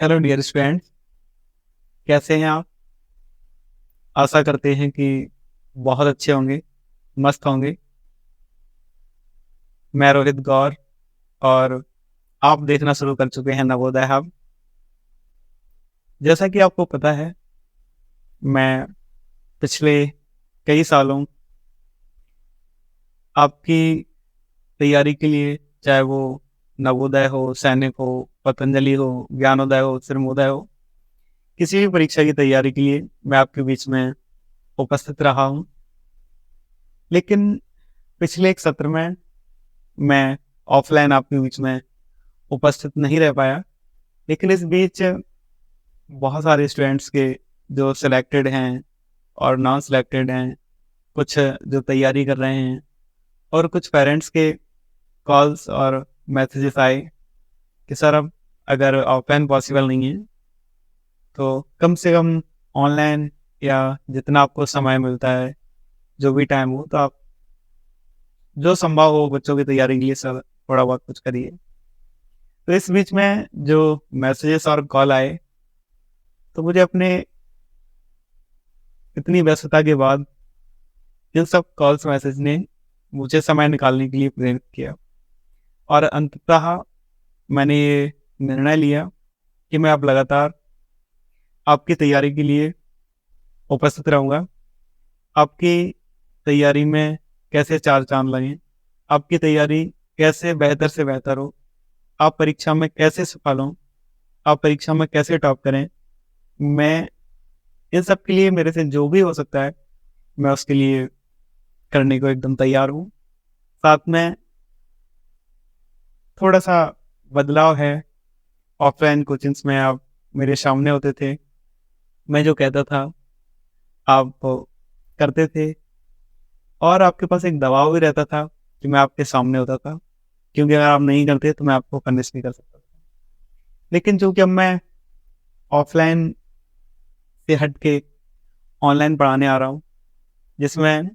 Hello dear students, कैसे हैं आप? आशा करते हैं कि बहुत अच्छे होंगे, मस्त होंगे। मैं रोहित गौर, और आप देखना शुरू कर चुके हैं नवोदय हब। जैसा कि आपको पता है, मैं पिछले कई सालों आपकी तैयारी के लिए, चाहे वो नवोदय हो, सैनिक हो, पतंजलि हो, ज्ञानोदय हो, सिरमोदय हो, किसी भी परीक्षा की तैयारी के लिए मैं आपके बीच में उपस्थित रहा हूँ। लेकिन पिछले एक सत्र में मैं ऑफलाइन आपके बीच में उपस्थित नहीं रह पाया। लेकिन इस बीच बहुत सारे स्टूडेंट्स के जो सिलेक्टेड हैं और नॉन सिलेक्टेड हैं, कुछ जो तैयारी कर रहे हैं, और कुछ पेरेंट्स के कॉल्स और मैसेजेस आए कि सर, अब अगर ऑफलाइन पॉसिबल नहीं है तो कम से कम ऑनलाइन, या जितना आपको समय मिलता है, जो भी टाइम हो, तो आप जो संभव हो बच्चों की तैयारी के लिए सर थोड़ा बहुत कुछ करिए। तो इस बीच में जो मैसेजेस और कॉल आए, तो मुझे अपने इतनी व्यस्तता के बाद इन सब कॉल्स मैसेज ने मुझे समय निकालने के लिए प्रेरित किया। और अंततः मैंने ये निर्णय लिया कि मैं अब लगातार आपकी तैयारी के लिए उपस्थित रहूँगा। आपकी तैयारी में कैसे चार चांद लगें, आपकी तैयारी कैसे बेहतर से बेहतर हो, आप परीक्षा में कैसे सफल हों, आप परीक्षा में कैसे टॉप करें, मैं इन सब के लिए मेरे से जो भी हो सकता है मैं उसके लिए करने को एकदम तैयार हूँ। साथ में थोड़ा सा बदलाव है। ऑफलाइन कोचिंग्स में आप मेरे सामने होते थे, मैं जो कहता था आप करते थे, और आपके पास एक दबाव भी रहता था कि मैं आपके सामने होता था, क्योंकि अगर आप नहीं करते तो मैं आपको कन्विंस नहीं कर सकता था। लेकिन चूंकि अब मैं ऑफलाइन से हट के ऑनलाइन पढ़ाने आ रहा हूँ, जिसमें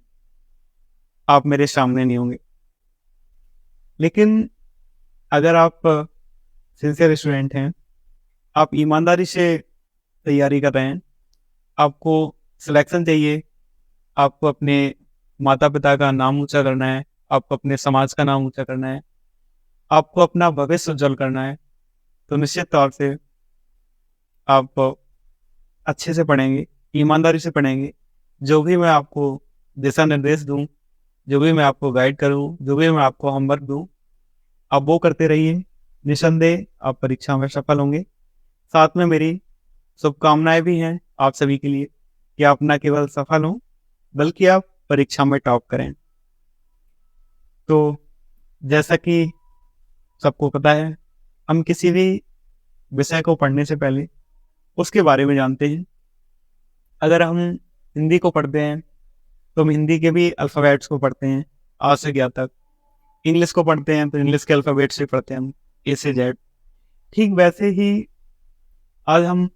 आप मेरे सामने नहीं होंगे, लेकिन अगर आप सिंसियर स्टूडेंट हैं, आप ईमानदारी से तैयारी कर रहे हैं, आपको सिलेक्शन चाहिए, आपको अपने माता पिता का नाम ऊंचा करना है, आपको अपने समाज का नाम ऊंचा करना है, आपको अपना भविष्य उज्जवल करना है, तो निश्चित तौर से आप अच्छे से पढ़ेंगे, ईमानदारी से पढ़ेंगे। जो भी मैं आपको दिशा निर्देश दूँ, जो भी मैं आपको गाइड करूँ, जो भी मैं आपको होमवर्क दूँ, आप वो करते रहिए। निसंदेह आप परीक्षा में सफल होंगे। साथ में मेरी शुभकामनाएं भी हैं आप सभी के लिए कि आप न केवल सफल हों, बल्कि आप परीक्षा में टॉप करें। तो जैसा कि सबको पता है, हम किसी भी विषय को पढ़ने से पहले उसके बारे में जानते हैं। अगर हम हिंदी को पढ़ते हैं तो हम हिंदी के भी अल्फ़ाबेट्स को पढ़ते हैं, आ से ज्ञ तक। इंग्लिश को पढ़ते हैं तो इंग्लिश के अल्फ़ाबेट्स भी पढ़ते हैं हम, ए से जेड। ठीक वैसे ही आज हम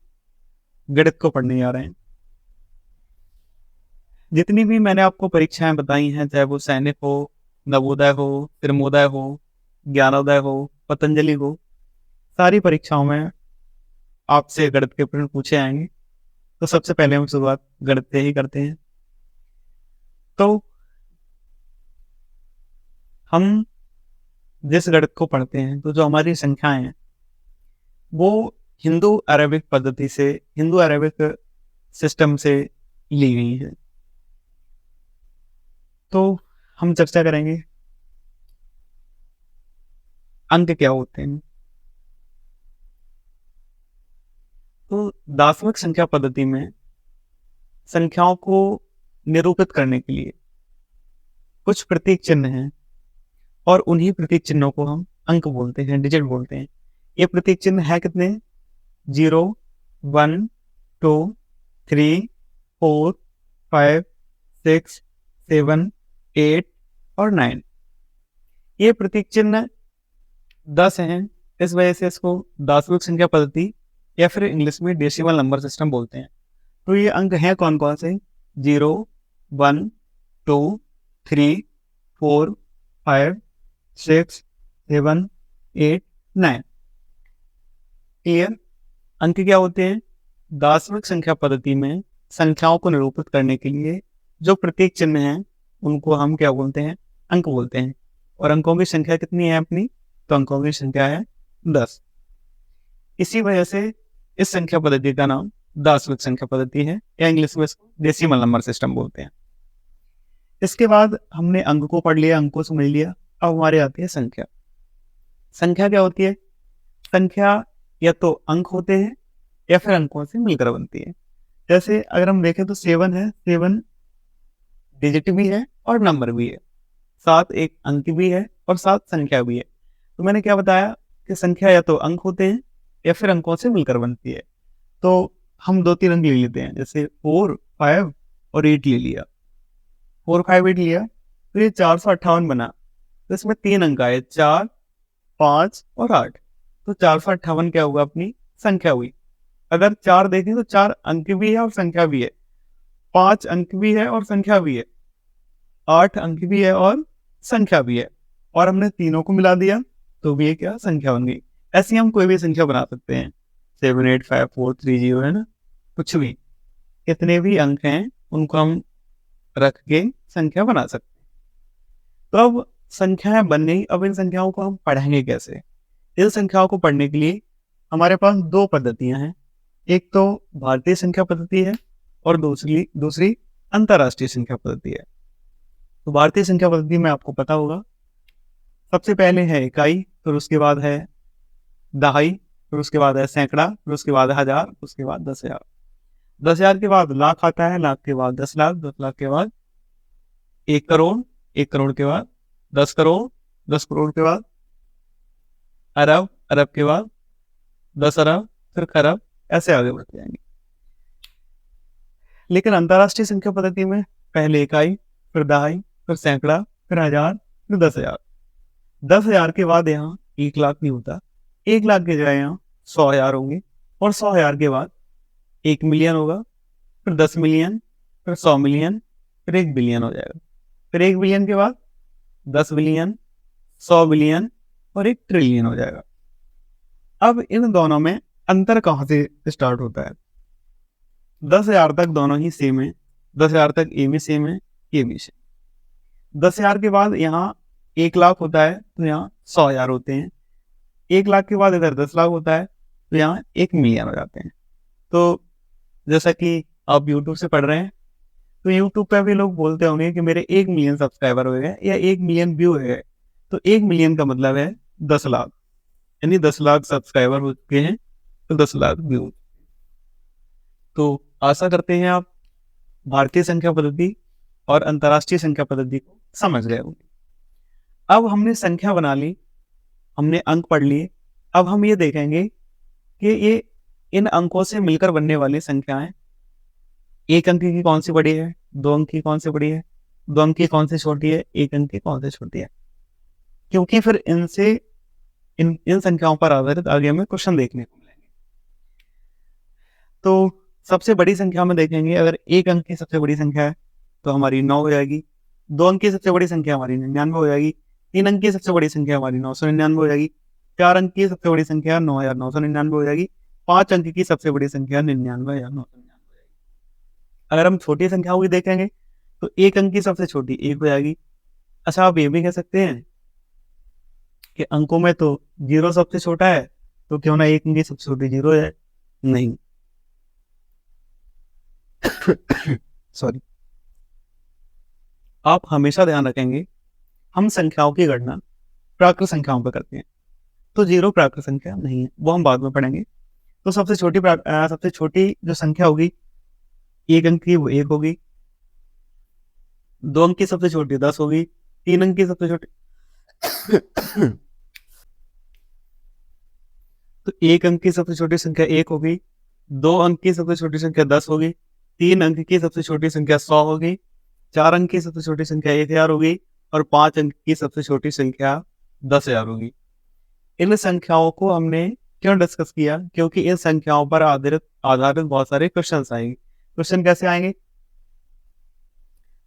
गणित को पढ़ने जा रहे हैं। जितनी भी मैंने आपको परीक्षाएं बताई हैं, चाहे वो सैनिक हो, नवोदय हो, सिरमोदय हो, ज्ञानोदय हो, पतंजलि हो, सारी परीक्षाओं में आपसे गणित के प्रश्न पूछे आएंगे। तो सबसे पहले हम शुरुआत गणित से ही करते हैं। तो हम जिस गणित को पढ़ते हैं, तो जो हमारी संख्याएं हैं वो हिंदू अरेबिक पद्धति से, हिंदू अरेबिक सिस्टम से ली गई है। तो हम चर्चा करेंगे अंक क्या होते हैं। तो दार्शनिक संख्या पद्धति में संख्याओं को निरूपित करने के लिए कुछ प्रतीक चिन्ह हैं, और उन्हीं प्रतीक चिन्हों को हम अंक बोलते हैं, डिजिट बोलते हैं। ये प्रतीक चिन्ह है कितने? 0, 1, 2, 3, 4, 5, 6, 7, 8 और 9। ये प्रतीक चिन्ह 10 हैं, इस वजह से इसको दार्शनिक संख्या पद्धति या फिर इंग्लिश में डेसिमल नंबर सिस्टम बोलते हैं। तो ये अंक हैं कौन कौन से? 0, 1, 2, 3, 4, 5, 6, 7, 8, 9। क्लियर? अंक क्या होते हैं? दार्शनिक संख्या पद्धति में संख्याओं को निरूपित करने के लिए जो प्रत्येक चिन्ह हैं उनको हम क्या बोलते हैं? अंक बोलते हैं। और अंकों की संख्या कितनी है अपनी? तो अंकों की संख्या है 10। इसी वजह से इस संख्या पद्धति का नाम दार्शनिक संख्या पद्धति है, या इंग्लिश में इसको डेसिमल नंबर सिस्टम बोलते हैं। इसके बाद हमने अंक को पढ़ लिया, अंक को समझ लिया। अब हमारे आती है संख्या। संख्या क्या होती है? संख्या या तो अंक होते हैं या फिर अंकों से मिलकर बनती है। जैसे अगर हम देखें तो 7 है, 7 डिजिट भी है और नंबर भी है, 7 एक अंक भी है और 7 संख्या भी है। तो मैंने क्या बताया कि संख्या या तो अंक होते हैं या फिर अंकों से मिलकर बनती है। तो हम 2-3 अंक ले लेते हैं, जैसे 4, 5 और 8 ले लिया। 4, 5, 8 लिया तो ये 458 बना। तो इसमें 3 अंक आए, 4, 5 और 8। तो 458 क्या हुआ? अपनी संख्या हुई। अगर 4 देखें तो 4 अंक भी है और संख्या भी है, 5 अंक भी है और संख्या भी है, 8 अंक भी है और संख्या भी है, और हमने तीनों को मिला दिया तो भी ये क्या? संख्या बन गई। ऐसी हम कोई भी संख्या बना सकते हैं, 7, 8, 5, 4, 3, 0 है ना, कुछ भी, कितने भी अंक हैं उनको हम रख के संख्या बना सकते हैं। तो अब संख्याएं बन गई, अब इन संख्याओं को हम पढ़ेंगे कैसे? इन संख्याओं को पढ़ने के लिए हमारे पास 2 पद्धतियां हैं। एक तो भारतीय संख्या पद्धति है और दूसरी अंतरराष्ट्रीय संख्या पद्धति है। तो भारतीय संख्या पद्धति में आपको पता होगा, सबसे पहले है इकाई, फिर उसके बाद है दहाई, फिर उसके बाद है सैकड़ा, फिर उसके बाद है हजार, उसके बाद 10,000। 10,000 के बाद लाख आता है, लाख के बाद 10 लाख, 10 लाख के बाद 1 करोड़, 1 करोड़ के बाद 10 करोड़, 10 करोड़ के बाद अरब, अरब के बाद 10 अरब, फिर खरब, ऐसे आगे बढ़ते जाएंगे। लेकिन अंतरराष्ट्रीय संख्या पद्धति में पहले इकाई, फिर दहाई, फिर सैकड़ा, फिर हजार, फिर 10,000। 10,000 के बाद यहाँ 1 लाख नहीं होता, 1 लाख के जगह यहाँ 100,000 होंगे, और 100,000 के बाद 1 मिलियन होगा, फिर 10 मिलियन, फिर 100 मिलियन, फिर 1 बिलियन हो जाएगा। फिर 1 बिलियन के बाद 10 बिलियन, 100 बिलियन और 1 ट्रिलियन हो जाएगा। अब इन दोनों में अंतर कहाँ से स्टार्ट होता है? 10,000 तक दोनों ही सेम है, 10,000 तक ए भी सेम है, ये भी सेम। 10,000 के बाद यहाँ 1 लाख होता है तो यहाँ 100,000 होते हैं, 1 लाख के बाद इधर 10 लाख होता है तो यहाँ 1 मिलियन हो जाते हैं। तो जैसा कि आप YouTube से पढ़ रहे हैं, तो YouTube पे भी लोग बोलते होंगे कि मेरे 1 मिलियन सब्सक्राइबर हो गए या 1 मिलियन व्यू हो गए। तो 1 मिलियन का मतलब है 10 लाख, यानी 10 लाख सब्सक्राइबर हो चुके हैं तो 10 लाख व्यू। तो आशा करते हैं आप भारतीय संख्या पद्धति और अंतर्राष्ट्रीय संख्या पद्धति को समझ गए होंगे। अब हमने संख्या बना ली, हमने अंक पढ़ लिए। अब हम ये देखेंगे कि ये इन अंकों से मिलकर बनने वाली संख्याएं, 1 अंक की कौन सी बड़ी है, 2 अंक की कौन सी बड़ी है, 2 अंक की कौन सी छोटी है, 1 अंक की कौन सी छोटी है, क्योंकि फिर इनसे इन संख्याओं पर आधारित आगे हमें क्वेश्चन देखने को मिलेंगे। तो सबसे बड़ी संख्या में देखेंगे, अगर 1 अंक की सबसे बड़ी संख्या है तो हमारी 9 हो जाएगी, 2 अंक की सबसे बड़ी संख्या हमारी 99 हो जाएगी, 3 अंक की सबसे बड़ी संख्या हमारी 999 हो जाएगी, 4 अंक की सबसे बड़ी संख्या 9,999 हो जाएगी, 5 अंक की सबसे बड़ी संख्या 99,999 हो जाएगी। अगर हम छोटी संख्याओं की देखेंगे तो 1 अंक की सबसे छोटी 1 हो जाएगी। अच्छा, आप ये भी कह सकते हैं कि अंकों में तो 0 सबसे छोटा है, तो क्यों ना 1 अंक की सबसे छोटी 0 है? नहीं सॉरी, आप हमेशा ध्यान रखेंगे हम संख्याओं की गणना प्राकृत संख्याओं पर करते हैं, तो 0 प्राकृत संख्या नहीं है, वो हम बाद में पढ़ेंगे। तो सबसे छोटी जो संख्या होगी 1 अंक की वो 1 होगी, 2 अंक की सबसे छोटी 10 होगी, 3 अंक की सबसे छोटी तो 1 अंक की सबसे छोटी संख्या 1 होगी, 2 अंक की सबसे छोटी संख्या 10 होगी, 3 अंक की सबसे छोटी संख्या 100 होगी, 4 अंक की सबसे छोटी संख्या 1,000 होगी, और 5 अंक की सबसे छोटी संख्या 10,000 होगी। इन संख्याओं को हमने क्यों डिस्कस किया? क्योंकि इन संख्याओं पर आधारित बहुत सारे क्वेश्चन आएंगे। क्वेश्चन कैसे आएंगे?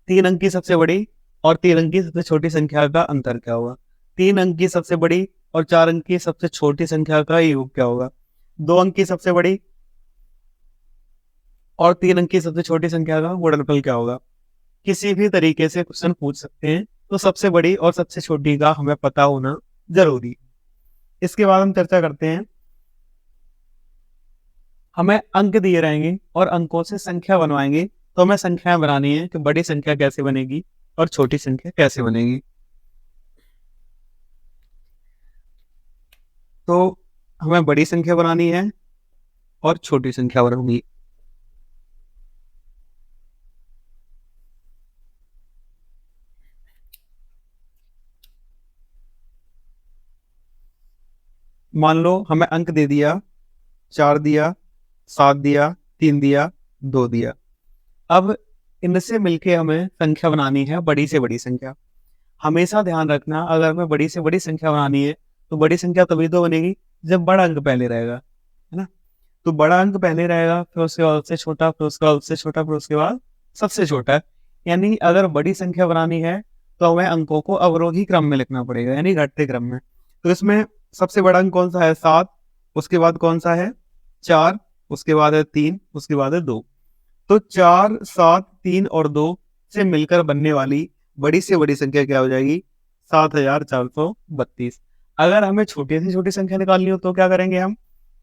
3 अंक की सबसे बड़ी और 3 अंक की सबसे छोटी संख्या का अंतर क्या होगा, 3 अंक की सबसे बड़ी और 4 अंक की सबसे छोटी संख्या का योग क्या होगा, 2 अंक की सबसे बड़ी और 3 अंक की सबसे छोटी संख्या का गुणनफल क्या होगा। किसी भी तरीके से क्वेश्चन पूछ सकते हैं, तो सबसे बड़ी और सबसे छोटी का हमें पता होना जरूरी है। इसके बाद हम चर्चा करते हैं, हमें अंक दिए रहेंगे और अंकों से संख्या बनवाएंगे, तो हमें संख्याएं बनानी है कि बड़ी संख्या कैसे बनेगी और छोटी संख्या कैसे बनेगी। तो हमें बड़ी संख्या बनानी है और छोटी संख्या बनानी है। मान लो हमें अंक दे दिया, 4 दिया, 7 दिया, 3 दिया, 2 दिया। अब इनसे मिलके हमें संख्या बनानी है, बड़ी से बड़ी संख्या। हमेशा ध्यान रखना, अगर हमें बड़ी से बड़ी संख्या बनानी है तो बड़ी संख्या तभी तो बनेगी जब बड़ा अंक पहले रहेगा, है ना। तो बड़ा अंक पहले रहेगा, फिर उसके बाद उससे छोटा, फिर उसके बाद उससे छोटा, फिर उसके बाद सबसे छोटा। यानी अगर बड़ी संख्या बनानी है तो हमें अंकों को अवरोही क्रम में लिखना पड़ेगा, यानी घटते क्रम में। तो इसमें सबसे बड़ा अंक कौन सा है, 7। उसके बाद कौन सा है, 4। उसके बाद है 3। उसके बाद है 2। तो 4, 7, 3 और 2 से मिलकर बनने वाली बड़ी से बड़ी संख्या क्या हो जाएगी, 7432। अगर हमें छोटी से छोटी संख्या निकालनी हो तो क्या करेंगे हम,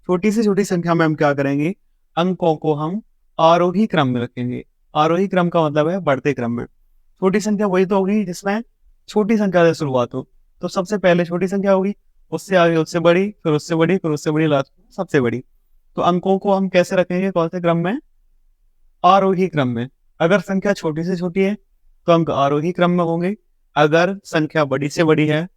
छोटी से छोटी संख्या में हम क्या करेंगे, अंकों को हम आरोही क्रम में रखेंगे। आरोही क्रम का मतलब है बढ़ते क्रम में। छोटी संख्या वही तो होगी जिसमें छोटी संख्या से शुरुआत हो, तो सबसे पहले छोटी संख्या होगी, उससे आगे उससे बड़ी, फिर उससे बड़ी, फिर उससे बड़ी, लास्ट में सबसे बड़ी। तो अंकों को हम कैसे रखेंगे, कौन से क्रम में, आरोही क्रम में। अगर संख्या छोटी से छोटी है तो अंक आरोही क्रम में होंगे, अगर संख्या बड़ी से बड़ी है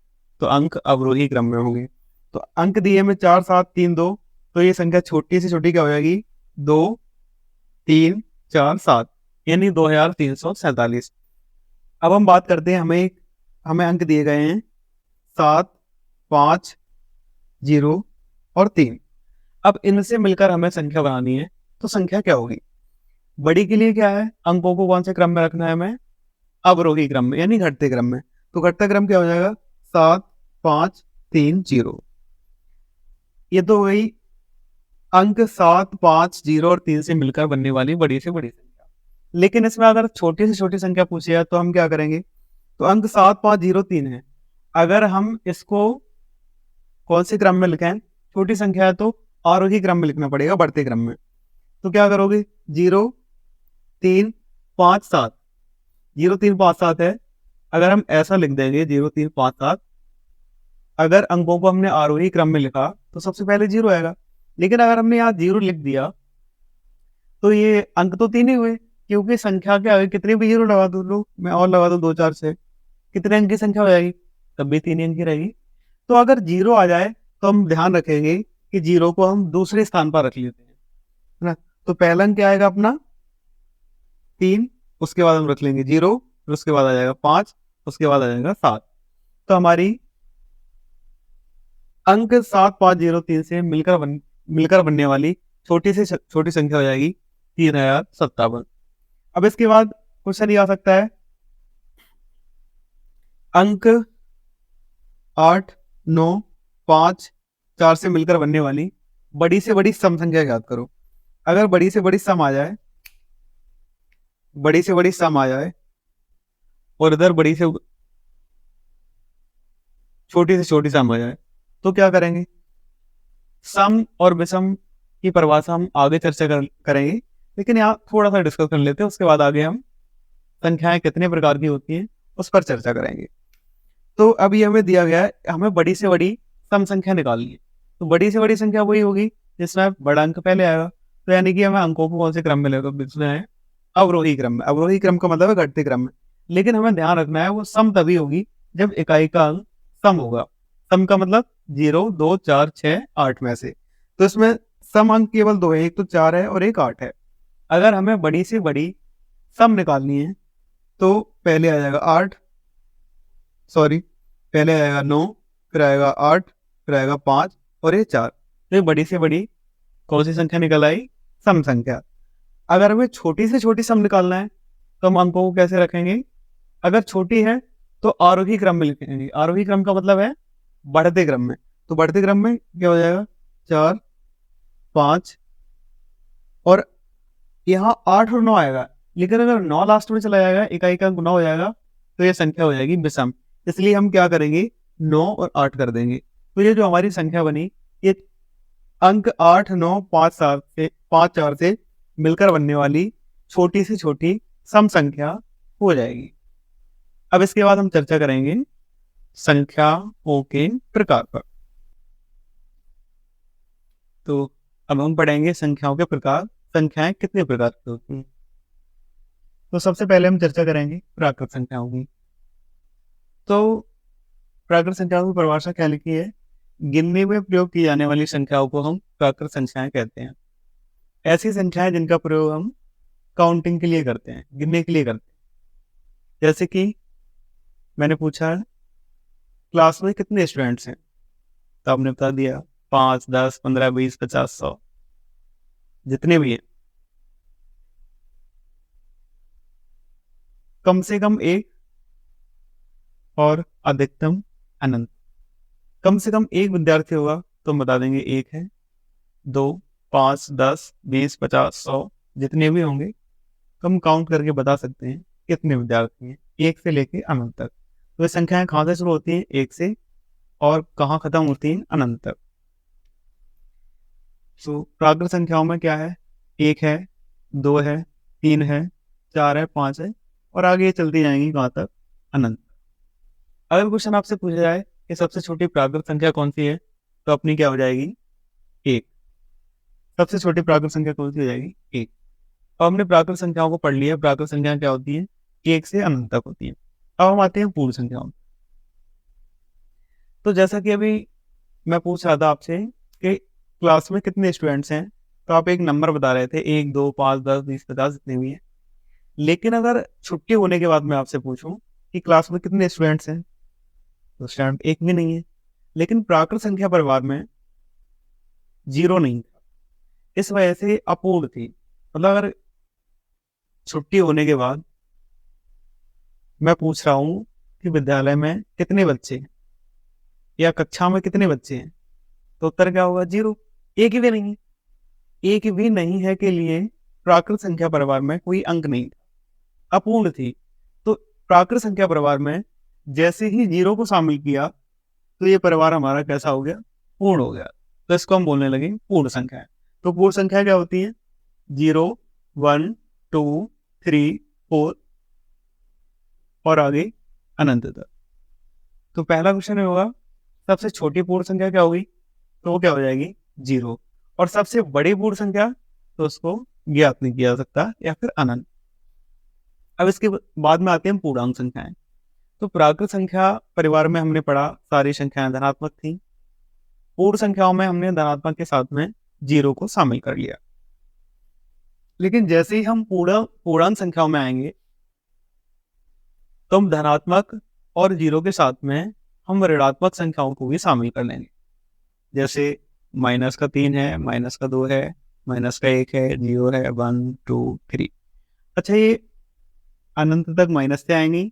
तो अंक अवरोही क्रम में होंगे। तो अंक दिए में 4, 7, 3, 2, तो ये संख्या छोटी से छोटी क्या हो जाएगी, 2, 3, 4, 7, यानी 2347। अब हम बात करते हैं, हमें अंक दिए गए हैं 7, 5, 0 और 3। अब इनसे मिलकर हमें संख्या बनानी है, तो संख्या क्या होगी। बड़ी के लिए क्या है, अंकों को कौन से क्रम में रखना है हमें, अवरोही क्रम में, यानी घटते क्रम में। तो घटता क्रम क्या हो जाएगा, 7, 5, 3, 0। ये तो वही अंक 7, 5, 0 और 3 से मिलकर बनने वाली बड़ी से बड़ी संख्या। लेकिन इसमें अगर छोटी से छोटी संख्या पूछी है तो हम क्या करेंगे, तो अंक 7, 5, 0, 3 है। अगर हम इसको कौन से क्रम में लिखें, छोटी संख्या है तो आरोही क्रम में लिखना पड़ेगा, बढ़ते क्रम में। तो क्या करोगे, 0, 3, 5, 7, 0, 3, 5, 7 है। अगर हम ऐसा लिख देंगे 0, 3, 5, 7, अगर अंकों को हमने आरोही क्रम में लिखा तो सबसे पहले 0 आएगा। लेकिन अगर हमने यहाँ 0 लिख दिया तो ये अंक तो 3 ही हुए, क्योंकि संख्या के आगे कितने भी 0 लगा दो, लो मैं और लगा दूं 2, 4, 6, कितने अंक की संख्या हो जाएगी, तब भी 3 अंक की रहेगी। तो अगर 0 आ जाए तो हम ध्यान रखेंगे कि 0 को हम दूसरे स्थान पर रख लेते हैं, है ना। तो पहला अंक क्या आएगा अपना, 3, उसके बाद हम रख लेंगे 0, फिर उसके बाद आ जाएगा 5, उसके बाद आ जाएगा 7। तो हमारी अंक 7, 5, 0, 3 से मिलकर बनने वाली छोटी से छोटी संख्या हो जाएगी 3057। अब इसके बाद क्वेश्चन ये आ सकता है, अंक 8, 9, 5, 4 से मिलकर बनने वाली बड़ी से बड़ी सम संख्या याद करो। अगर बड़ी से बड़ी सम आ जाए, बड़ी से बड़ी सम आ जाए और इधर बड़ी से छोटी सम आ जाए, तो क्या करेंगे, सम और विषम की परिभाषा हम आगे चर्चा करेंगे, लेकिन यहाँ थोड़ा सा डिस्कस कर लेते हैं, उसके बाद आगे हम संख्याएं कितने प्रकार की होती हैं उस पर चर्चा करेंगे। तो अभी हमें दिया गया है, हमें बड़ी से बड़ी सम संख्या निकालनी है। तो बड़ी से बड़ी संख्या वही होगी जिसमें बड़ा अंक पहले आएगा। तो यानी कि हमें अंकों को कौन से क्रम में लिखना है, अवरोही क्रम में। अवरोही क्रम का मतलब है घटते क्रम में। लेकिन हमें ध्यान रखना है वो सम तभी होगी जब इकाई का अंक सम होगा। सम का मतलब 0, 2, 4, 6, 8 में से। तो इसमें सम अंक केवल 2 है, एक तो 4 है और एक 8 है। अगर हमें बड़ी से बड़ी सम निकालनी है तो पहले आ जाएगा 8, सॉरी पहले आएगा 9, फिर आएगा 8, फिर आएगा 5 और ये 4। तो ये बड़ी से बड़ी कौन सी संख्या निकल आई, सम संख्या। अगर हमें छोटी से छोटी सम निकालना है तो हम अंकों को कैसे रखेंगे, अगर छोटी है तो आरोही क्रम में लिखेंगे। आरोही क्रम का मतलब है बढ़ते क्रम में। तो बढ़ते क्रम में क्या हो जाएगा, 4, 5 और यहाँ 8 और 9 आएगा, लेकिन अगर 9 लास्ट में चला जाएगा, इकाई का गुना हो जाएगा, तो ये संख्या हो जाएगी विषम। इसलिए हम क्या करेंगे, 9 और 8 कर देंगे। तो ये जो हमारी संख्या बनी, ये अंक 8, 9, 5, 4 से मिलकर बनने वाली छोटी से छोटी सम संख्या हो जाएगी। अब इसके बाद हम चर्चा करेंगे संख्याओं के प्रकार पर। तो अब हम पढ़ेंगे संख्याओं के प्रकार, संख्याएं कितने प्रकार की होती हैं। तो सबसे पहले हम चर्चा करेंगे प्राकृत संख्याओं की। तो प्राकृत संख्याओं की परिभाषा क्या लिखी है, गिनने में प्रयोग की जाने वाली संख्याओं को हम प्राकृत संख्याएं कहते हैं। ऐसी संख्याएं जिनका प्रयोग हम काउंटिंग के लिए करते हैं, गिनने के लिए करते हैं। जैसे कि मैंने पूछा क्लास में कितने स्टूडेंट्स हैं, तो आपने बता दिया 5, 10, 15, 20, 50, 100, जितने भी हैं। कम से कम एक और अधिकतम अनंत। कम से कम एक विद्यार्थी होगा तो हम बता देंगे एक है, 2, 5, 10, 20, 50, 100, जितने भी होंगे हम काउंट करके बता सकते हैं कितने विद्यार्थी हैं, एक से लेके अनंत तक। तो ये संख्याएं कहाँ से शुरू होती हैं, एक से, और कहाँ खत्म होती हैं, अनंत तक। तो प्राकृत संख्याओं में क्या है, एक है, 2 है, 3 है, 4 है, 5 है, और आगे चलती जाएंगी कहाँ तक, अनंत। अगर क्वेश्चन आपसे पूछा जाए कि सबसे छोटी प्राकृत संख्या कौन सी है, तो अपनी क्या हो जाएगी, एक। सबसे छोटी प्राकृत संख्या कौन सी हो जाएगी, एक। अब हमने प्राकृत संख्याओं को पढ़ लिया, प्राकृत संख्या क्या होती है, एक से अनंत तक होती है। अब हम आते हैं पूर्ण संख्याओं। तो जैसा कि अभी मैं पूछ रहा था आपसे कि क्लास में कितने स्टूडेंट्स हैं, तो आप एक नंबर बता रहे थे, 1, 2, 5, 10, 20, 50, जितने भी हैं। लेकिन अगर छुट्टी होने के बाद मैं आपसे पूछूं कि क्लास में कितने स्टूडेंट्स हैं, तो स्टूडेंट एक भी नहीं है। लेकिन प्राकृत संख्या परिवार में 0 नहीं था, इस वजह से अपूर्ण थी। मतलब अगर छुट्टी होने के बाद मैं पूछ रहा हूँ कि विद्यालय में कितने बच्चे हैं या कक्षा में कितने बच्चे हैं, तो उत्तर क्या होगा, 0, एक भी नहीं है। एक भी नहीं है के लिए प्राकृत संख्या परिवार में कोई अंक नहीं था, अपूर्ण थी। तो प्राकृत संख्या परिवार में जैसे ही 0 को शामिल किया, तो ये परिवार हमारा कैसा हो गया, पूर्ण हो गया। तो इसको हम बोलने लगे पूर्ण संख्या है। तो पूर्ण संख्या क्या होती है, 0, 1, 2, 3, 4 और आगे अनंत तक। तो पहला क्वेश्चन होगा सबसे छोटी पूर्ण संख्या क्या होगी, तो वो क्या हो जाएगी, 0। और सबसे बड़ी पूर्ण संख्या, तो उसको ज्ञात नहीं किया जा सकता, या फिर अनंत। अब इसके बाद में आते हैं पूर्णांक संख्याएं। तो प्राकृत संख्या परिवार में हमने पढ़ा सारी संख्याएं धनात्मक थी। पूर्ण संख्याओं में हमने धनात्मक के साथ में 0 को शामिल कर लिया। लेकिन जैसे ही हम पूर्णांक संख्याओं में आएंगे, तो हम धनात्मक और 0 के साथ में हम ऋणात्मक संख्याओं को भी शामिल कर लेंगे। जैसे -3 है, -2 है, -1 है, 0 है, 1, 2, 3। अच्छा, ये अनंत तक माइनस से आएंगी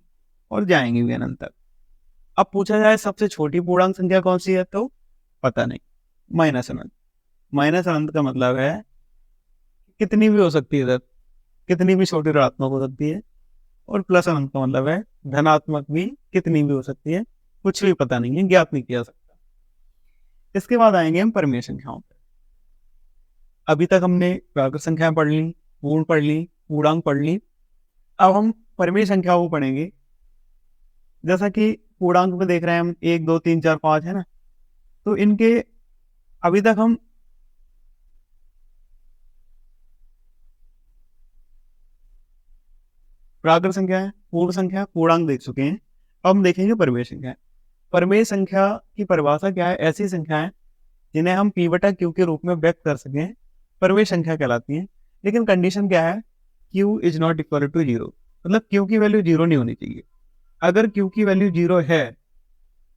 और जाएंगी भी अनंत तक। अब पूछा जाए सबसे छोटी पूर्णांक संख्या कौन सी है, तो पता नहीं, माइनस अनंत। माइनस अनंत का मतलब है कितनी भी हो सकती है, कितनी भी छोटी ऋणात्मक हो सकती है। और प्लस अनंत का मतलब है धनात्मक भी कितनी भी हो सकती है, कुछ भी पता नहीं है, ज्ञात नहीं किया सकता। इसके बाद आएंगे हम परिमेय संख्याओं पर। अभी तक हमने प्राकृत संख्याएं पढ़ ली, पूर्ण पढ़ ली, पूर्णांक पढ़ ली। अब हम परिमेय संख्याओं को पढ़ेंगे। जैसा कि पूर्णांक में देख रहे हैं हम 1, 2, 3, 4, 5 है ना, तो इनके अभी तक हम प्राकृत संख्या है, पूर्ण संख्या, पूर्णांक देख चुके हैं। अब हम देखेंगे परिमेय संख्या। परिमेय संख्या की परिभाषा क्या है, ऐसी संख्याएं जिन्हें हम p/q के रूप में व्यक्त कर सकें, परिमेय संख्या कहलाती हैं। लेकिन कंडीशन क्या है, q is not equal to 0, मतलब q की वैल्यू 0 नहीं होनी चाहिए। अगर q की वैल्यू 0 है,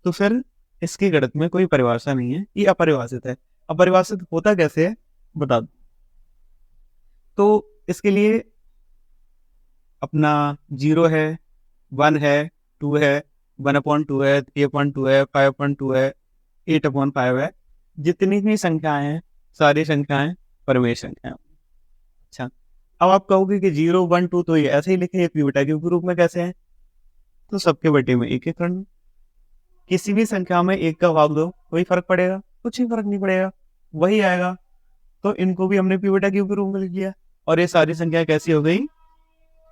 तो फिर इसकी गणित में कोई परिभाषा नहीं है, ये अपरिभाषित है। अपरिभाषित होता कैसे है, बता दो। तो इसके लिए अपना 0 है, 1 है, 2 है, 1/2 है, 3/2 है, 5/2 है, 8/5 है। जितनी भी संख्याएं हैं, सारी संख्याएं परिमेय संख्याएं। अच्छा, अब आप कहोगे कि 0 1 2 तो ये ऐसे ही लिखे, पी बटा क्यू के रूप में कैसे है? तो सबके बटे में एक एक करना। किसी भी संख्या में एक का भाग दो, कोई फर्क पड़ेगा? कुछ ही फर्क नहीं पड़ेगा, वही आएगा। तो इनको भी हमने पी बटा क्यू के रूप में लिख लिया, और ये सारी संख्या कैसी हो गई?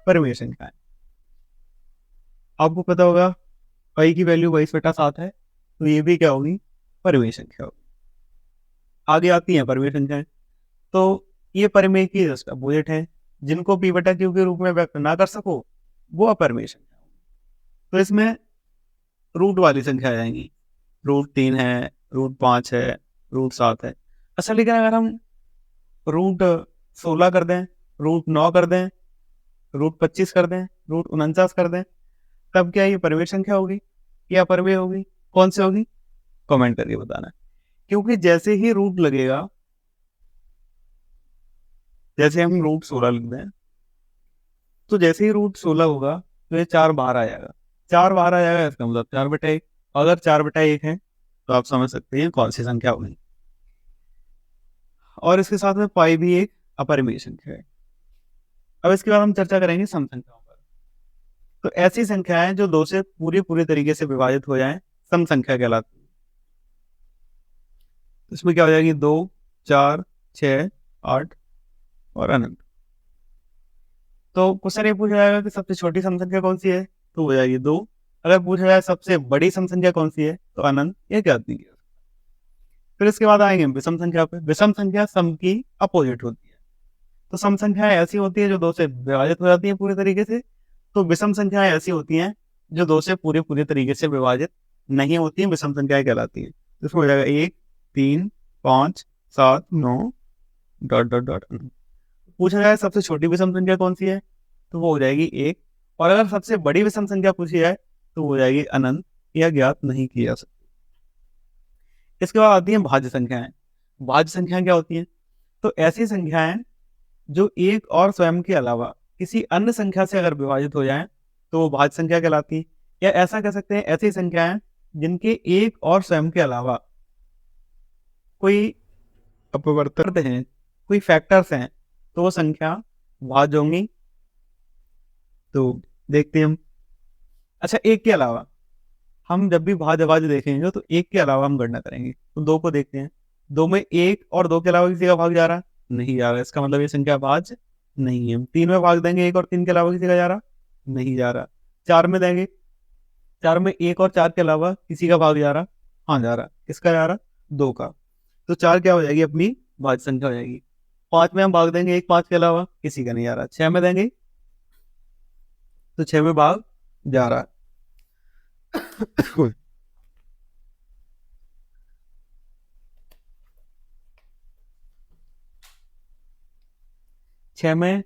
परिमेय संख्याएं। आपको पता होगा पाई की वैल्यू 22/7 है, तो ये भी क्या होगी? परिमेय संख्या होगी। आगे आती है परिमेय संख्याएं। तो ये परिमेय की जस्ट अपोजिट है, जिनको पी बटा क्यू के रूप में व्यक्त ना कर सको वो अपरिमेय संख्या। तो इसमें रूट वाली संख्या आ जाएंगी, √3 है, √5 है, √7 है। अच्छा, लेकिन अगर हम √16 कर दें, √9 कर दें, √25 कर दें, √49 कर दें, तब क्या ये परिमेय संख्या होगी या अपरिमेय होगी? कौन सी होगी? कमेंट करके बताना। क्योंकि जैसे ही रूट लगेगा, जैसे हम √16 लिख दें, तो जैसे ही √16 होगा तो ये 4 बाहर आ जाएगा। 4 बाहर आ जाएगा, इसका मतलब 4/1। अगर 4/1 है तो आप समझ सकते हैं कौन सी संख्या होगी। और इसके साथ में पाई भी एक अपरिमेय संख्या है। अब इसके बाद हम चर्चा करेंगे सम संख्याओं पर। तो ऐसी संख्याएं जो 2 से पूरी तरीके से विभाजित हो जाएं, सम संख्या कहलाती है। इसमें क्या हो जाएगी? 2, 4, 6, 8 और अनंत। तो क्वेश्चन ये पूछा जाएगा कि सबसे छोटी सम संख्या कौन सी है, तो हो जाएगी 2। अगर पूछा जाए सबसे बड़ी सम संख्या कौन सी है, तो अनंत। ये क्या नहीं किया। फिर इसके बाद आएंगे विषम संख्या पे। विषम संख्या सम की अपोजिट होती है। तो सम संख्याएं ऐसी होती है जो 2 से विभाजित हो जाती है पूरे तरीके से। तो विषम संख्याएं ऐसी होती हैं जो 2 से पूरे तरीके से विभाजित नहीं होती है, विषम संख्याएं कहलाती है। इसमें हो जाएगा 1, 3, 5, 7, 9 डॉट डॉट डॉट। पूछा जाए सबसे छोटी विषम संख्या कौन सी है, तो वो हो जाएगी 1। और अगर सबसे बड़ी विषम संख्या पूछी जाए तो हो जाएगी अनंत, या ज्ञात नहीं की जा सकती। इसके बाद आती है भाज्य संख्याएं। भाज्य संख्याएं क्या होती हैं? तो ऐसी संख्याएं जो एक और स्वयं के अलावा किसी अन्य संख्या से अगर विभाजित हो जाएं तो वो भाज्य संख्या कहलाती है। या ऐसा कह सकते हैं, ऐसी संख्याएं जिनके एक और स्वयं के अलावा कोई अपवर्तक हैं, कोई फैक्टर्स हैं, तो वो संख्या भाज्य होंगी। तो देखते हैं हम। अच्छा, एक के अलावा हम जब भी भाज्य भाज्य देखेंगे तो एक के अलावा हम गणना करेंगे। तो 2 को देखते हैं, 2 में 1 और 2 के अलावा किसी का भाग जा रहा? नहीं जा रहा। इसका मतलब ये संख्या भाज्य नहीं है। 3 में भाग देंगे, 1 और 3 के अलावा किसी का जा रहा? नहीं जा रहा। 4 में देंगे, 4 में 1 और 4 के अलावा किसी का भाग जा रहा? हाँ जा रहा। किसका जा रहा? 2 का। तो 4 क्या हो जाएगी? अपनी भाज्य संख्या हो जाएगी। 5 में हम भाग देंगे, 1 5 के अलावा किसी का नहीं जा रहा। 6 में देंगे तो 6 में भाग जा रहा। 6 में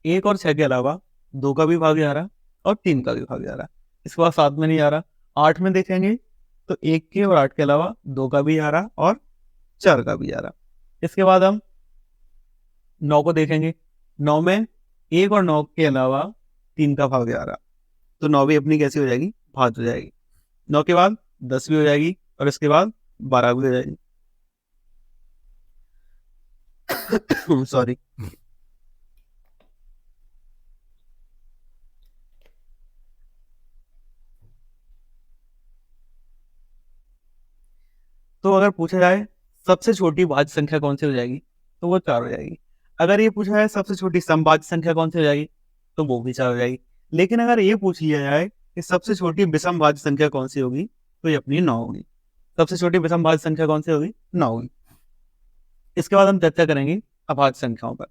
1 और 6 के अलावा 2 का भी भाग जा रहा और 3 का भी भाग जा रहा। इसके बाद 7 में नहीं आ रहा। 8 में देखेंगे तो 1 के और 8 के अलावा 2 का भी आ रहा और 4 का भी आ रहा। इसके बाद हम 9 को देखेंगे। 9 में 1 और 9 के अलावा 3 का भाग जा रहा। तो 9 भी अपनी कैसी हो जाएगी? भाज्य हो जाएगी। 9 के बाद 10 भी हो जाएगी और इसके बाद 12 भी हो जाएगी। सॉरी। तो अगर पूछा जाए सबसे छोटी भाज्य संख्या कौन सी हो जाएगी, तो वो 4 हो जाएगी। अगर ये पूछा जाए सबसे छोटी समभाज्य संख्या कौन सी हो जाएगी, तो वो भी 4 हो जाएगी। लेकिन अगर ये पूछ लिया जाए कि सबसे छोटी विषम भाज्य संख्या कौन सी होगी, तो ये अपनी 9 होगी। सबसे छोटी विषम भाज्य संख्या कौन सी होगी? 9 होगी। इसके बाद हम चर्चा करेंगे अभाज्य संख्याओं पर।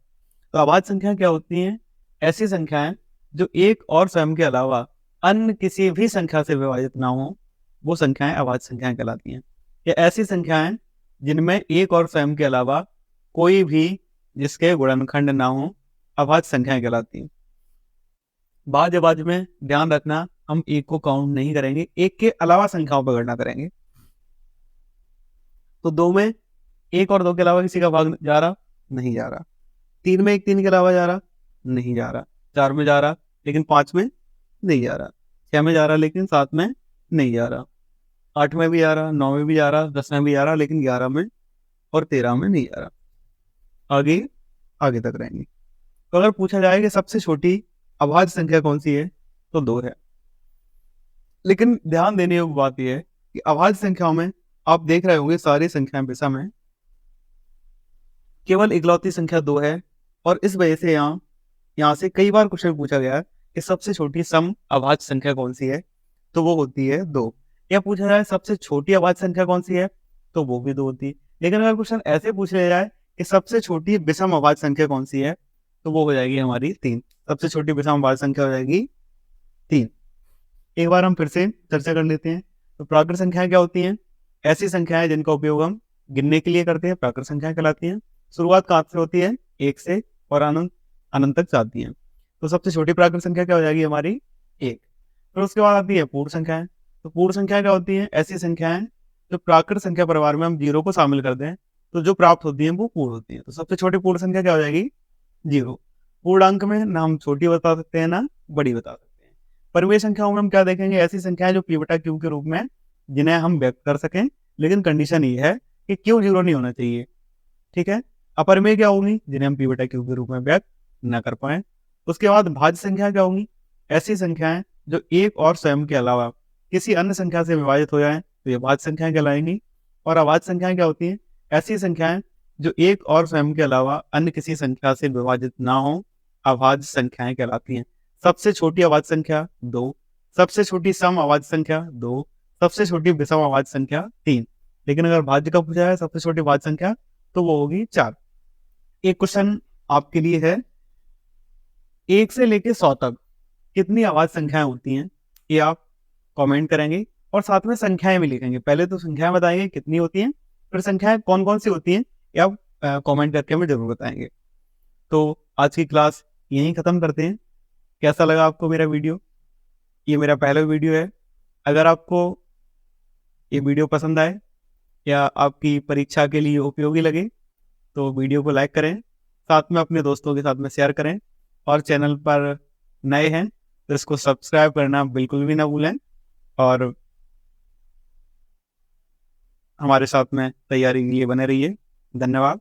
तो अभाज्य संख्या क्या होती हैं? ऐसी संख्याएं जो एक और स्वयं के अलावा अन्य किसी भी संख्या से विभाजित ना हो, वो संख्याएं अभाज्य संख्याएं कहलाती हैं। या ऐसी संख्याएं जिनमें एक और स्वयं के अलावा कोई भी जिसके गुणनखंड ना हो, अभाज्य संख्याएं कहलाती हैं। भाज्य भाज्य में ध्यान रखना, हम एक को काउंट नहीं करेंगे, एक के अलावा संख्याओं पर गणना करेंगे। तो 2 में 1 और 2 के अलावा किसी का भाग जा रहा? नहीं जा रहा। 3 में 1 3 के अलावा जा रहा? नहीं जा रहा। 4 में जा रहा लेकिन 5 में नहीं जा रहा। 6 में जा रहा लेकिन 7 में नहीं जा रहा। 8 में भी आ रहा, 9 में भी आ रहा, 10 में भी आ रहा, लेकिन 11 में और 13 में नहीं आ रहा। आगे आगे तक रहेंगे। तो अगर पूछा जाए कि सबसे छोटी अभाज्य संख्या कौन सी है, तो 2 है। लेकिन ध्यान देने योग्य बात यह है कि अभाज्य संख्याओं में आप देख रहे होंगे सारी संख्याएं विषम है, केवल इकलौती संख्या 2 है। और इस वजह से यहाँ से कई बार क्वेश्चन पूछा गया है कि सबसे छोटी सम अभाज्य संख्या कौन सी है, तो वो होती है 2। या पूछा जाए सबसे छोटी अभाज्य संख्या कौन सी है, तो वो भी 2 होती है। लेकिन अगर क्वेश्चन ऐसे पूछ लिया जाए कि सबसे छोटी विषम अभाज्य संख्या कौन सी है, तो वो हो जाएगी हमारी 3। सबसे छोटी विषम अभाज्य संख्या हो जाएगी 3। एक बार हम फिर से चर्चा कर लेते हैं। तो प्राकृत संख्याएं क्या होती हैं? ऐसी संख्याएं जिनका उपयोग हम गिनने के लिए करते हैं, प्राकृत संख्याएं कहलाती हैं। शुरुआत कहाँ से होती है? 1 से, और अनंत तक जाती हैं। तो सबसे छोटी प्राकृत संख्या क्या हो जाएगी हमारी? 1। फिर उसके बाद आती है पूर्ण संख्याएं। तो पूर्ण संख्या क्या होती है? ऐसी संख्याएं जो प्राकृत संख्या परिवार में हम 0 को शामिल कर दें तो जो प्राप्त होती है वो पूर्ण होती है। तो सबसे छोटी पूर्ण संख्या क्या हो जाएगी? 0। पूर्णांक में ना हम छोटी बता सकते हैं ना बड़ी बता सकते हैं। परिमेय संख्याओं में हम क्या देखेंगे? ऐसी संख्याएं जो p बटा q के रूप में जिन्हें हम व्यक्त कर सकें, लेकिन कंडीशन ये है कि q 0 नहीं होना चाहिए। ठीक है। अपरिमेय क्या होंगी? जिन्हें हम p बटा q के रूप में व्यक्त न कर पाए। उसके बाद भाज्य संख्या क्या होंगी? ऐसी संख्याएं जो एक और स्वयं के अलावा किसी अन्य संख्या से विभाजित हो जाए तो ये भाज्य संख्याएं कहलाएंगी। और अभाज्य संख्याएं क्या होती हैं? ऐसी संख्याएं जो एक और स्वयं के अलावा अन्य किसी संख्या से विभाजित ना हो, अभाज्य संख्याएं कहलाती हैं। सबसे छोटी अभाज्य संख्या 2, सबसे छोटी सम अभाज्य संख्या 2, सबसे छोटी विषम अभाज्य संख्या 3। लेकिन अगर भाज्य का पूछा है सबसे छोटी भाज्य संख्या, तो वो होगी 4। एक क्वेश्चन आपके लिए है, 1 से लेकर 100 तक कितनी अभाज्य संख्याएं होती हैं? ये आप कमेंट करेंगे और साथ में संख्याएं भी लिखेंगे। पहले तो संख्याएं बताएंगे कितनी होती हैं, फिर संख्याएं कौन कौन सी होती हैं ये आप कमेंट करके हमें जरूर बताएंगे। तो आज की क्लास यहीं ख़त्म करते हैं। कैसा लगा आपको मेरा वीडियो? ये मेरा पहला वीडियो है। अगर आपको ये वीडियो पसंद आए या आपकी परीक्षा के लिए उपयोगी लगे तो वीडियो को लाइक करें, साथ में अपने दोस्तों के साथ में शेयर करें, और चैनल पर नए हैं तो इसको सब्सक्राइब करना बिल्कुल भी ना भूलें, और हमारे साथ में तैयारी के लिए बने रहिए। धन्यवाद।